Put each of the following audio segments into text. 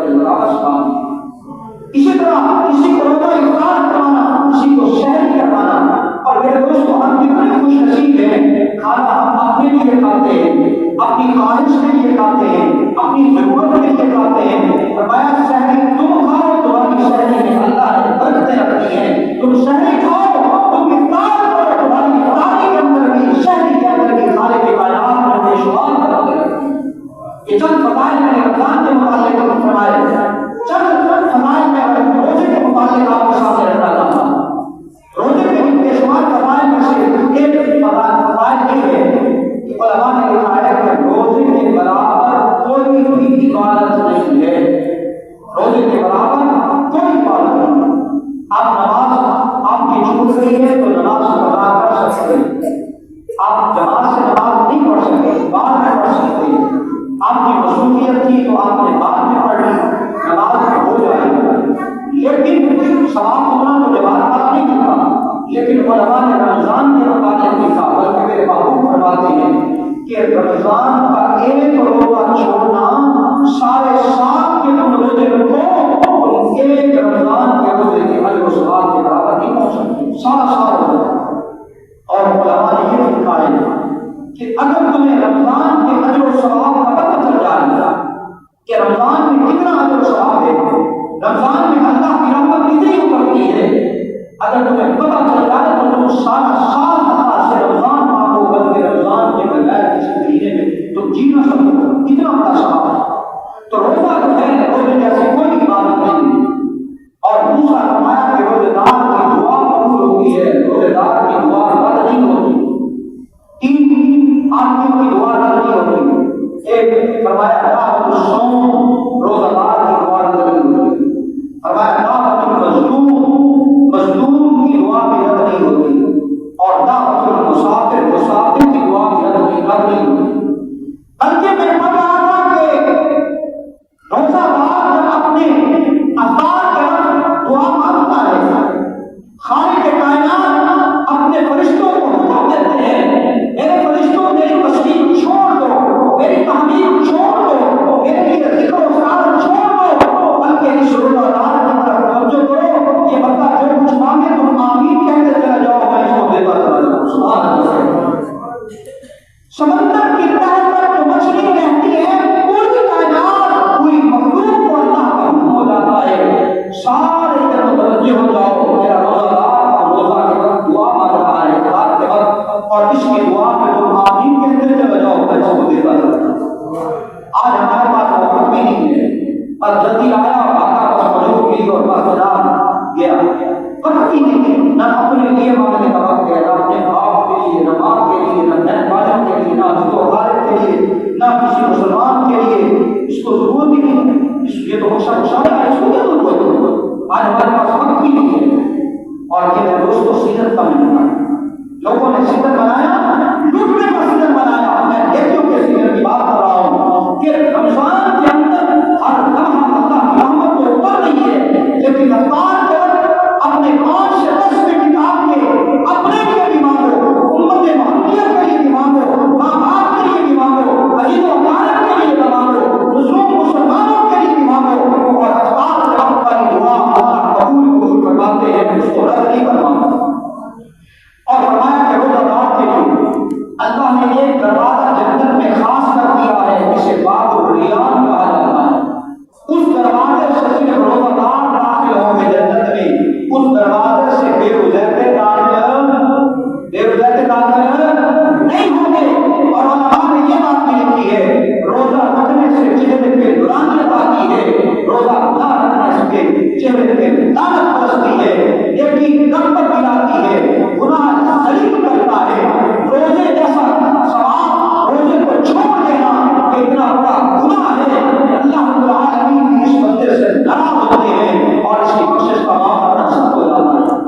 کے برابر ثواب. اسی طرح کسی کو روزہ افطار کروانا، کسی کو شہری کروانا. اور میرے دوستوں ہم کتنے خوش نصیب ہیں، کھانا ہم اپنے لیے کھاتے ہیں، اپنی خواہش کے لیے کھاتے ہیں، اپنی ضرورت کے لیے کھاتے ہیں. فرمایا شہری تم کھاؤ، تمہاری شہری میں اللہ نے برکتیں رکھی ہیں. تم شہری کھاؤ، تم افطار کرو، تمہاری افطاری کے اندر بھی شہری کے اندر بھی خالق کائنات نے بے شمار برکتیں رکھی ہیں. یہ چند فضائل میں نے رمضان کے متعلق فرمائے، چند فضائل میں روزے کے متعلق آپ کے سامنے رکھنا چاہتا ہوں. روزے کے بے شمار فضائل میں سے ایک فضائل یہ ہے کہ علماء نے لکھا ہے کہ روزے کے برابر کوئی بھی عبادت نہیں ہے. روزے کے برابر کوئی عبادت نہیں. آپ نماز آپ کی چھوٹ گئی ہے تو نماز قضا کر سکتے ہیں. آپ جماعت سے نماز نہیں پڑھ سکتے، بعد میں پڑھ سکتے ہیں. آپ کی مصروفیت تھی تو آپ نے بعد میں پڑھ لی، نماز ہو جائے گی. لیکن ثواب ہونا تو جماعت والا نہیں ملتا. لیکن علماء نے رمضان کے متعلق لکھا، بلکہ میرے محبوب فرماتے ہیں کہ رمضان کا ایک روزہ چھوڑنا سارے سال کے تم روزے رکھو، ایک رمضان کے روزے کے اجر و ثواب کے برابر نہیں پہنچ سکتے. سارا سال روزہ. اور علماء نے یہ لکھا ہے کہ اگر تمہیں رمضان کے اجر و ثواب کا پتہ چل جائے گا کہ رمضان میں کتنا اجر و ثواب ہے، رمضان میں اللہ کی رحمت کتنی اترتی ہے، اگر تمہیں پتہ چل جائے تو تم سارا سال اللہ سے رمضان مانگو، بلکہ رمضان کے بغیر کسی مہینے میں تم جی نہ سکو. کتنا بڑا ثواب ہے. تو روزہ جو ہے روزے جیسے کوئی عبادت نہیں. اور دوسرا فرمایا کہ روزے دار کی دعا قبول ہوتی ہے، روزے دار کی دعا رد نہیں ہوتی. تین آدمیوں کی دعا رد نہیں ہوتی. ایک فرمایا دعوت الصوم، روزہ دار کی دعا رد نہیں ہوتی. فرمایا دعوت المظلوم، مظلوم کی دعا بھی رد نہیں ہوتی. اور دعوت المسافر، مسافر کی دعا بھی رد نہیں ہوتی. بلکہ میں پڑھ رہا تھا کہ روزہ دار جب اپنے افطار کے وقت دعا مانگتا ہے، خالق کائنات اپنے فرشتوں کو حکم دیتے ہیں، میرے فرشتوں میری تسبیح چھوڑ دو، میری تحمید چھوڑ دو، میرے لیے ذکر و سعادت چھوڑ دو، بلکہ اس روزہ دار کی طرف توجہ کرو. یہ بندہ جو کچھ مانگے تم آمین کہتے چلے جاؤ، میں اس کو دیتا چلا جاؤں. سبحان اللہ. سمندر کی تہ پر جو مچھلی رہتی ہے، پوری کائنات پوری مخلوق کو اللہ کا حکم ہو جاتا ہے سارے طرف متوجہ ہو جاؤ، میرا روزہ دار اور روزہ کے وقت دعا مانگ رہا ہے افطار کے وقت، اور اس کی دعا پہ تم آمین کہتے چلے جاؤ، میں اس کو دیتا چلا جاؤں. آج ہمارے پاس وقت بھی نہیں ہے، بس جلدی آیا اور آقا بس موجود کی اور بس جناب گیا. وقت ہی نہیں ہے، نہ اپنے لیے مانگنے کا وقت ہے، نہ اپنے باپ کے لیے، نہ ماں کے لیے، نہ بہن بھائیوں کے لیے، نہ عزیز و غالب کے لیے، نہ کسی مسلمان کے لیے. اس کو ضرورت ہی نہیں ہے. یہ تو بخشا ہے، اس کو کیا ضرورت ہے؟ آج ہمارے پاس وقت ہی نہیں ہے. اور یہ میرے دوستوں سیرت کا مہینہ ہے. لوگوں نے سیرت بنایا، لوٹنے کا سیرت بنایا. میں نیکیوں کے سیرت کی بات کر رہا ہوں کہ رمضان کے اندر ہر لمحہ اللہ کی رحمت تو اوپر نہیں ہے، لیکن افطار کے وقت اپنے 5 سے 10 منٹ نکال کے اپنے لیے بھی مانگو، امت محمدیہ کے لیے بھی مانگو، ماں باپ کے لیے بھی مانگو، عزیز و غالب کے لیے بھی مانگو، مظلوم مسلمانوں کے لیے بھی مانگو. اور افطار کے وقت والی دعا اللہ قبول فرماتے ہیں، اس کو رد نہیں فرماتے. اور فرمایا کہ روزہ دار کے لیے اللہ نے ایک دروازہ جنت میں خاص کر دیا ہے، جسے باب الریان کہا جاتا ہے. اس دروازے سے صرف روزہ دار داخل ہوں گے جنت میں. اس دروازے سے بے روزے داخل نہیں ہوں گے. اور علماء نے یہ بات بھی لکھی ہے، روزہ رکھنے سے چہرے پہ نورانیت آتی ہے، روزہ نہ رکھنے سے چہرے پہ لعنت برستی ہے، لیکن رغبت دلاتی ہے، گناہ سلیم کرتا ہے. روزے جیسا ثواب روزے کو چھوڑ دینا اتنا بڑا گناہ ہے کہ اللہ رب العالمین اس بندے سے ناراض ہوتے ہیں اور اس کی بخشش کا معاملہ سخت ہو جاتا ہے.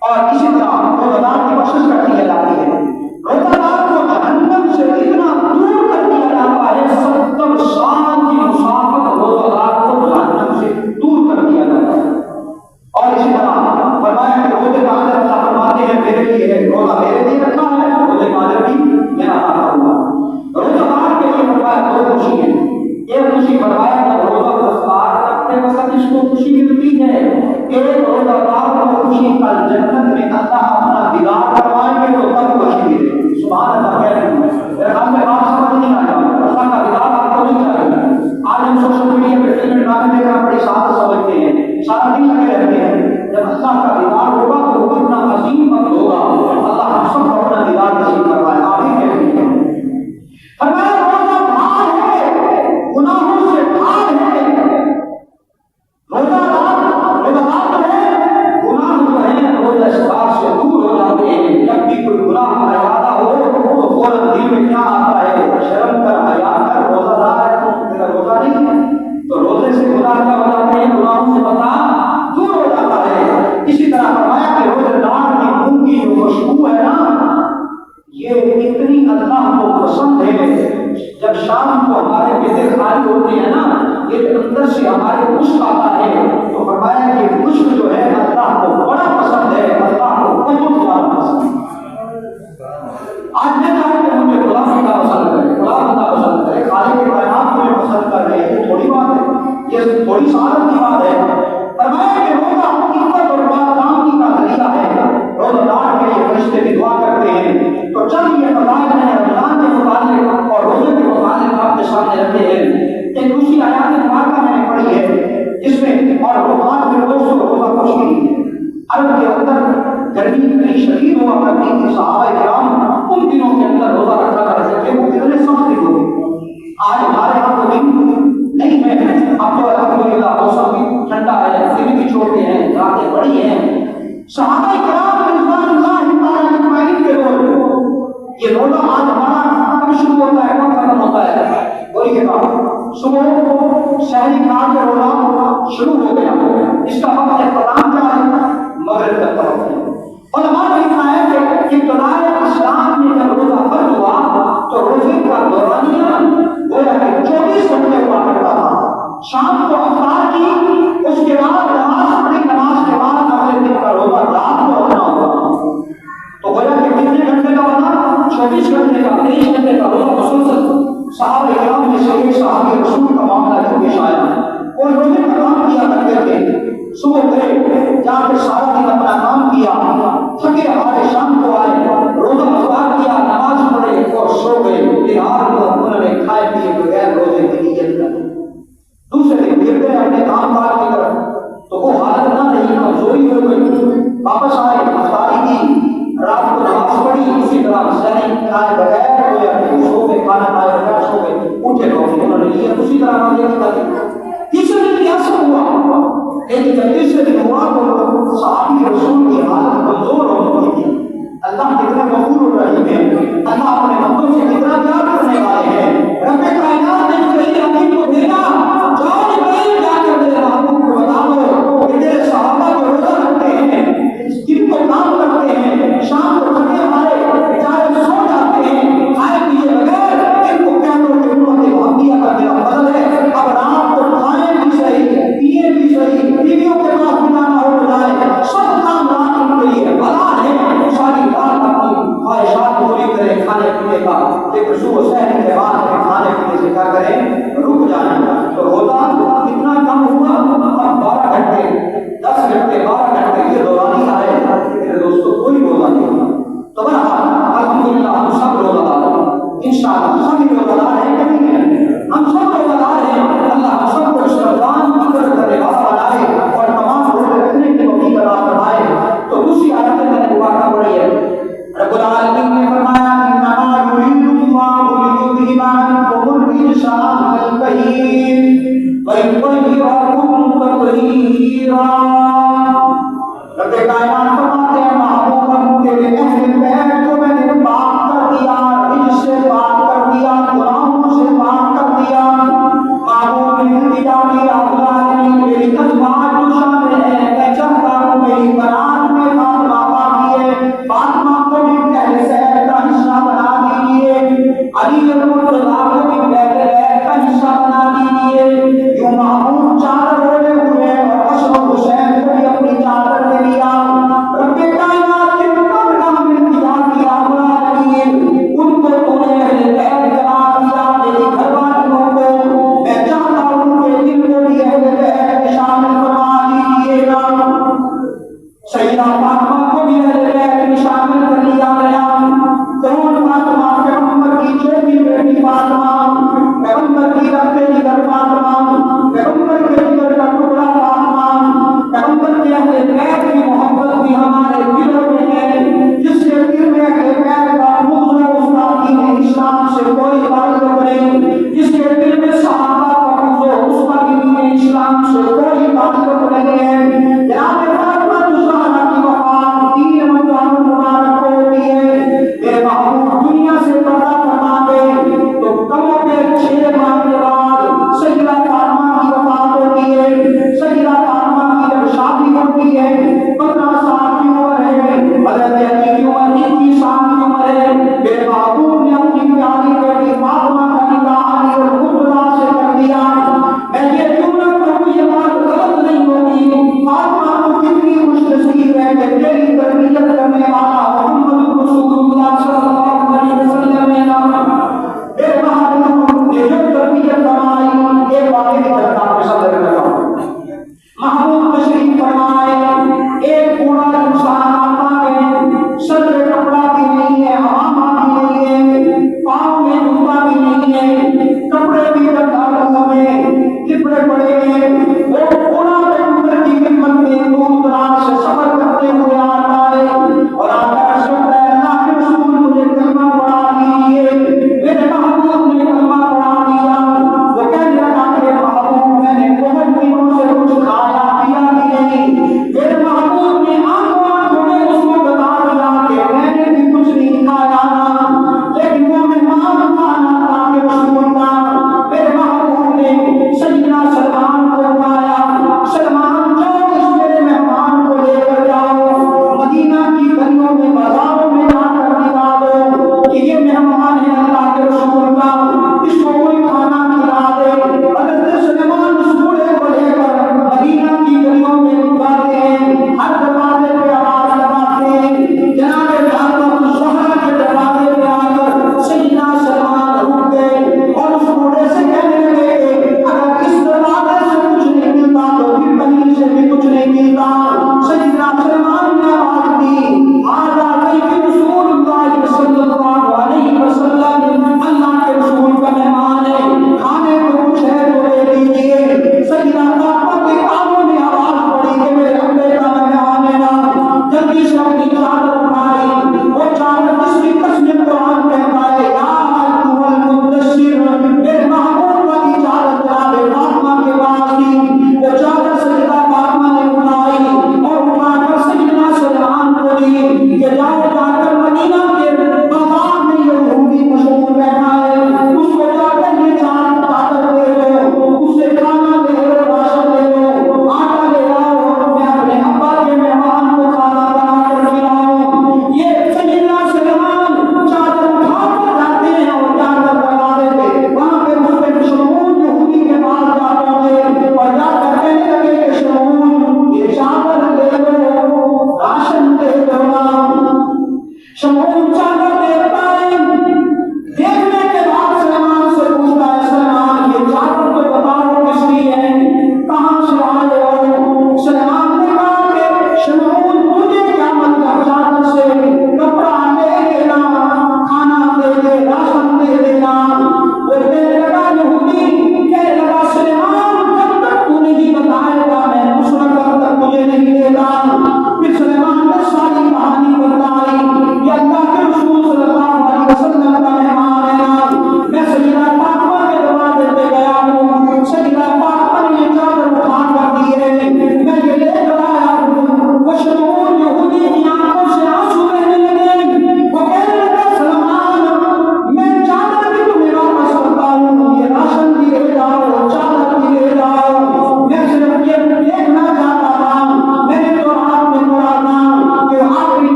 اور اسی طرح روزہ دار کی بخشش کر دی جاتی ہے. روزہ دار کو جہنم سے اتنا دور کر دیا جاتا ہے، 70 سال کی مسافت روزہ دار کو جہنم سے دور کر دیا جاتا ہے. اور اسی طرح فرمایا کہ روزے کا اجر اللہ فرماتے ہیں میرے لیے ہے، روزہ میرے لیے رکھا ہے، روزے کا اجر بھی میں عطا کروں گا. روزہ دار کے لیے فرمایا 2 خوشی ہیں. ایک خوشی فرمایا کہ روزہ افطار کرتے وقت اس کو خوشی ملتی ہے. ایک روزہ دار کو خوشی کل جنت میں اللہ اپنا دیدار کروائیں گے تو تب خوشی ملے گی. سبحان اللہ. کہہ رہے ہیں ہم نے بات سمجھ نہیں آیا. اللہ کا دیدار آپ کو نہیں چاہیے. آج ہم سوشل میڈیا پہ فلم ڈرامے دیکھ کر بڑی سعادت سمجھتے ہیں, سارا دن لگے رہتے ہیں. جب اللہ کا دیدار ہوگا تو وہ کتنا عظیم وقت ہوگا. اللہ ہم سب کو اپنا دیدار نصیب کروائے. آمین کہتے ہیں. فرمایا روزہ بھار ہے, گناہوں سے بھار ہے. روزہ دار تو ہے, گناہ جو ہے روزہ افطار سے دور ہو جاتے ہیں. جب بھی کوئی گناہ کا ارادہ ہو تو فوراً دل میں کیا آتا ہے, شرم کر, حیا کر. روزہ دار ہے تو میرا روزہ نہیں ہے, تو روزے سے گناہ کیا ہو جاتے ہیں, گناہوں سے بندہ دور ہو جاتا ہے. اسی طرح فرمایا کہ روزہ دار کی منہ کی جو خوشبو ہے نا, یہ اتنی اللہ کو پسند ہے. جب شام کو ہمارے بیٹے خالی ہوتے ہیں نا, یہ اندر سے ہمارے مشک آتا ہے. تو فرمایا کہ مشک جو ہے اللہ کو بڑا پسند ہے, اللہ کو بہت زیادہ پسند ہے. آج میں چاہوں کہ مجھے غلام بندہ پسند کرے, غلام بندہ پسند کرے, خالق کے کائنات کو پسند کر رہے ہیں. یہ تھوڑی بات ہے, یہ تھوڑی سعادت کی بات ہے. فرمایا کہ روزہ حقیقت اور بادام کا ذریعہ ہے. روزہ دار کے لیے فرشتے بھی دعا کرتے ہیں. تو چند یہ فضائل میں رمضان کے متعلق اور روزے کے متعلق آپ کے سامنے رکھے ہیں. ایک دوسری آیات مبارکہ میں نے پڑھی ہے جس میں, اور وہ بات میں دوستوں روزہ خوش کی ہے. عرب کے اندر گرمی اتنی شدید ہوا کرتی تھی, صحابہ کرام ان دنوں کے اندر روزہ رکھا کرتے تھے. وہ کتنے سخت دن ہوتے. آج ہمارے یہاں تو دن نہیں ہے, اب تو الحمدللہ موسم بھی ٹھنڈا ہے, دن بھی چھوٹے ہیں, راتیں بڑی ہیں. صحابہ کرام رضوان اللہ تعالی اجمعین کے روزے, یہ روزہ آج ہمارا کب شروع ہوتا ہے, کب ختم ہوتا ہے؟ بولیے گا. صبح شہری کھا کے روزہ شروع ہو گیا. اس کا وقت اختتام کیا ہے؟ مغرب تک پہنچ گیا. علماء نے لکھا ہے کہ ابتدائے اسلام میں جب روزہ فرض ہوا تو روزے کا دورانیہ گویا کہ 24 گھنٹے ہوا کرتا تھا. شام کو افطار کی, اس کے بعد نماز پڑھی, نماز کے بعد مغرب تک کا روزہ رات کو رکھنا ہوگا. تو گویا کہ کتنے گھنٹے کا بنا, 24 گھنٹے کا, 23 گھنٹے کا روزہ مسلسل. صحابہ کرام میں سے ایک صحابی رسول کا معاملہ جو پیش آیا, وہ روزے کا کام کیا کرتے تھے. صبح گئے, جا کے سارا دن اپنا کام کیا, تھکے ہارے شام کو آئے, روزہ افطار کیا, نماز پڑھے اور سو گئے. بہار کو انہوں نے کھائے پیے بغیر روزے کی نیت کر. دوسرے دن پھر گئے اپنے کام کاج کی طرف, تو وہ حالت نہ رہی, کمزوری ہو گئی. واپس آئے, افطاری کی, رات کو نماز پڑھی, اسی طرح سحری کھائے بغیر سو گئے, کھانا کھائے بغیر سو گئے. اٹھے تو انہوں نے نیت اسی طرح روزے کی کر. تیسرے دن ایسا ہوا, لیکن جب تیسرے دن ہوا تو صحابی رسول کی حالت کمزور ہو چکی تھی. اللہ کتنے غفور الرحیم ہے, اللہ اپنے بندوں سے کتنا پیار کرنے والے ہیں. رب کائنات نے جبرائیل امین کو بھیجا, جاؤ جبرائیل جا کر میرے محبوب کو بتا دو کہ میرے صحابہ جو روزہ رکھتے ہیں, دن کو کام کرتے ہیں, شام کو تھکے ہمارے بیچارے سو جاتے ہیں کھائے پیے بغیر, ان کو کہہ دو کہ امت محمدیہ کا میرا فضل ہے. اب رات کو کھائیں بھی صحیح, پیے بھی صحیح, بیویوں کے پاس بھی نہ ہو جائے, سب کام رات کے لیے بھلا ہے. ساری رات اپنی خواہشات پوری کریں کھانے پینے کا, لیکن صبح شہر کے بعد کھانے پینے سے کیا کریں, رک جائیں. تو روزہ کتنا کم ہوا, اب 12 گھنٹے, 10 گھنٹے, 12 گھنٹے یہ دورانی آئے. میرے دوستوں کوئی روزہ نہیں ہوگا. تو بہرحال الحمدللہ ہم سب روزہ دار ہیں, انشاءاللہ سبھی روزہ دار ہیں کہ نہیں ہیں, ہم سب روزہ دار ہیں. اللہ ہم سب کو اس رمضان مقرر کرنے والا بنائے اور تمام روزے رکھنے کی توفیق عطا فرمائے. تو دوسری آیت میں نے واقعہ پڑھی ہے, رب العالمین نے فرمایا انما یرید اللہ لیذھب عنکم الرجس اہل البیت ویطہرکم تطہیرا. رب کائنات فرماتے ہیں محبوب تیرے اہل بیت کو میں نے پاک کر دیا, رجس سے پاک کر دیا, گناہوں سے پاک کر دیا. محبوب نے دیا کہ رب العالمین میری ازواج جو شامل ہیں, میں چاہتا ہوں میری بنات میں فاطمہ باقی ہے, فاطمہ کو بھی پہلے سیر کا حصہ بنا دیجیے, علی المرتضیٰ کو بھی پہلے بیت کا حصہ بنا دیجیے. یوں محبوب چادر اوڑھے ہوئے اور حسن و حسین کو بھی اپنی چادر میں لیا. رب کائنات کے قدر کا ہم انتظار کیا العالمین, ان کو تو نے اہل بیت قرار دیا, میری گھر والیوں کو. میں چاہتا ہوں کہ دل کو بھی اہل بیت کہیے کیوں نہ کہوں یہ بات غلط نہیں ہوگی، فاطمہ تو کتنی خوش نصیب ہے کہ تیری تربیت کرنے والا محمد رسول اللہ صلی اللہ علیہ وسلم ہے نا۔ میرے محبوب نے جو تربیت فرمائی ایک واقعے کی طرف آپ کے ساتھ کرتا ہوں۔ محبوب تشریف فرمائے، ایک بوڑھا انسان آتا ہے، سر پہ کپڑا بھی نہیں ہے، ہمامہ بھی نہیں ہے، پاؤں میں جوتا بھی نہیں ہے، کپڑے بھی گندالوں میں کپڑے پڑے ہیں، وہ بوڑھا پیغمبر کی خدمت میں دور دراز سے سفر کرتے ہوئے آتا ہے اور آ کر سنتا ہے اللہ کے رسول مجھے کلمہ پڑھا دیجیے۔ میرے محبوب نے کلمہ پڑھا دیا۔ وہ کہنے لگا کہ محبوب میں نے بہت دنوں سے کچھ کھایا پیا بھی نہیں۔ میرے محبوب نے آنکھوں میں اس کو بتا دیا کہ میں نے بھی کچھ نہیں کھایا نا، لیکن وہ مہمان کھانا تھا کہ رسول کا۔ میرے محبوب نے سیدنا سلمان کو بلایا، سلمان جاؤ اس میرے مہمان کو لے کر جاؤ، مدینہ کی گلیوں میں بازاروں میں جا کر دکھا دو کہ یہ مہمان ہے اللہ کے رسول کا، اس کو کوئی کھانا کھلا دے۔ حضرت سلیمان اس بوڑھے کو لے کر مدینہ کی گلیوں میں گزارتے ہیں، ہر دروازے پہ آواز لگاتے ہیں، جناب فاطمہ الزہرا کے دروازے پہ آ کر سیدنا سلمان رک گئے اور اس بوڑھے سے کہنے لگے اگر اس دروازے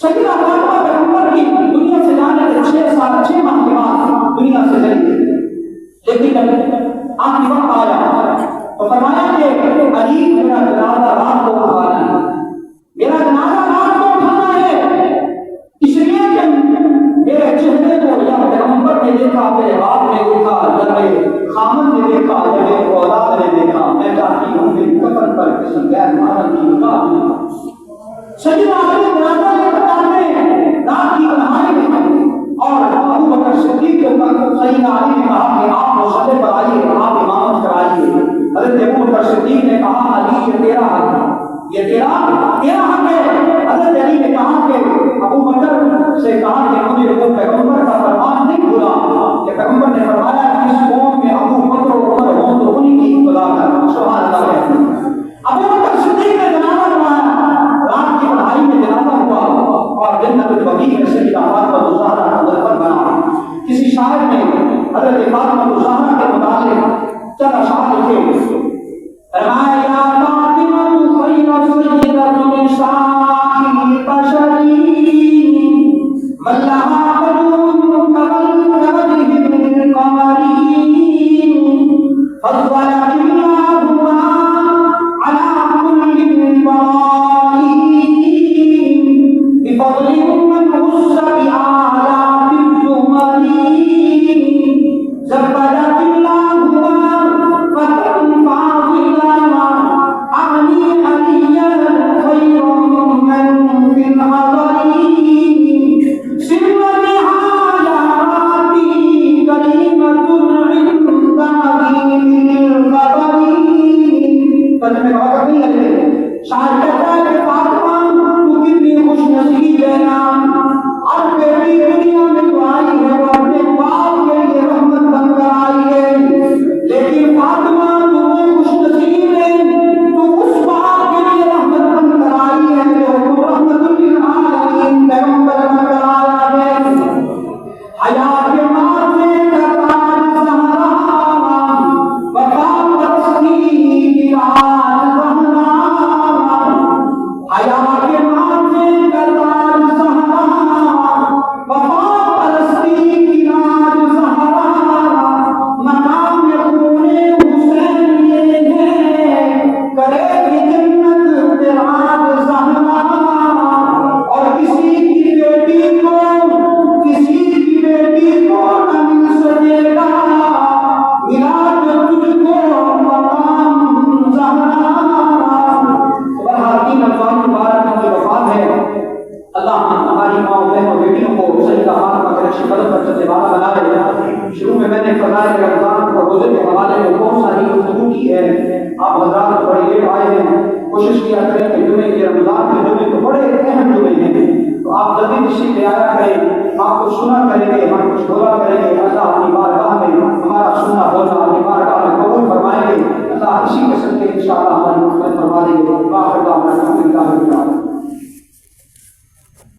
سیدہ فاطمہ پیغمبر کی دنیا سے جانے کے 6 سال 6 ماہ کے بعد دنیا سے چلی، لیکن جب آخری وقت آیا تو فرمایا کہ علی میرا جنازہ رات کو اٹھانا ہے، میرا جنازہ رات کو اٹھانا ہے، اس لیے کہ میرے چہرے کو یا پیغمبر نے دیکھا، میرے باپ نے دیکھا، یا میرے خامن نے دیکھا، یا میرے اولاد نے دیکھا، میں چاہتی ہوں کہ کفن پر کسی غیر محرم کی نگاہ نہ ہو۔ سیدنا علی جنازہ لے کر آتے رات کی تنہائی میں، اور ابو بکر صدیق کے اوپر سیدنا علی نے کہا کہ آپ مصلی پر آئیے، آپ امامت کرائیے۔ حضرت ابو بکر صدیق نے کہا علی یہ تیرا حق ہے، یہ تیرا حق ہے۔ حضرت علی نے کہا کہ ابو بکر سے کہا کہ مجھے وہ پیغمبر کا فرمان نہیں بھولا کہ پیغمبر نے فرمایا کہ اس قوم میں ابو بکر و عمر ہوں تو انہی کی ابتدا کرنا، سبحان اللہ کہتے ہیں۔ ابو بکر صدیق نے جنازہ پڑھایا، رات کی پڑھائی میں جنازہ ہوا اور جنت البقیع میں سیدہ فاطمہ الزہرا کا مدفن بنا۔ کسی شاعر نے حضرت فاطمہ الزہرا کے متعلق چند اشعار لکھے، فرمایا یا فاطمہ خیر سیدۃ نساء البشر من لها وجود كوجه القمر فضلك الله على كل البراء بفضل من خص بآلاف الزمر زبدك الله فتن فاضلا أعني عليا خيرا من في الحضر سر نهاياتي كلمة عند مدين الخبر۔ ترجمے کا وقت نہیں لگے، شاعر کہتا ہے کہ فاطمہ تو کتنی خوش نصیب ہے نا، اور بیٹی دنیا میں تو آئی ہے وہ اپنے باپ کے لیے رحمت بن کر آئی ہے، لیکن فاطمہ تو وہ خوش نصیب ہے، تو اس باپ کے لیے رحمت بن کر آئی ہے جو رحمت للعالمین پیغمبر بن کر آیا ہے۔ حیا کے ماتھے کا تاج زہرا، وفا پرستی کی راج زہرا، حیا کے ماتھے کا تاج زہرا، وفا پرستی کی راج زہرا، مقام خون حسین یہ ہے، کرے گی جنت پہ راج زہرا۔ اور کسی کی بیٹی کو نہ مل سکے گا ملا جو تجھ کو مقام زہرا۔ بہرحال 3 الفاظ مبارک کی وفات ہے، اللہ ہماری ماں بہن اور بیٹیوں کو سیدہ فاطمہ کے نقش قدم پر چلنے والا بنائے۔ شروع میں نے فرمایا کہ رمضان اور روزے کے حوالے میں بہت ساری گفتگو کی ہے، آپ حضرات بڑے لیٹ آئے ہیں، کوشش کیا کریں کہ جمعے کے رمضان کے جمعے تو بڑے اہم جمعے ہیں، تو آپ جلدی تشریف لے آیا کریں، آپ کچھ سنا کریں گے، ہم کچھ بولا کریں گے، اللہ اپنی بارگاہ میں ہمارا سننا بولنا اپنی بارگاہ میں قبول فرمائیں گے، اللہ اسی قسم کے انشاءاللہ ہماری مغفرت فرما دیں گے۔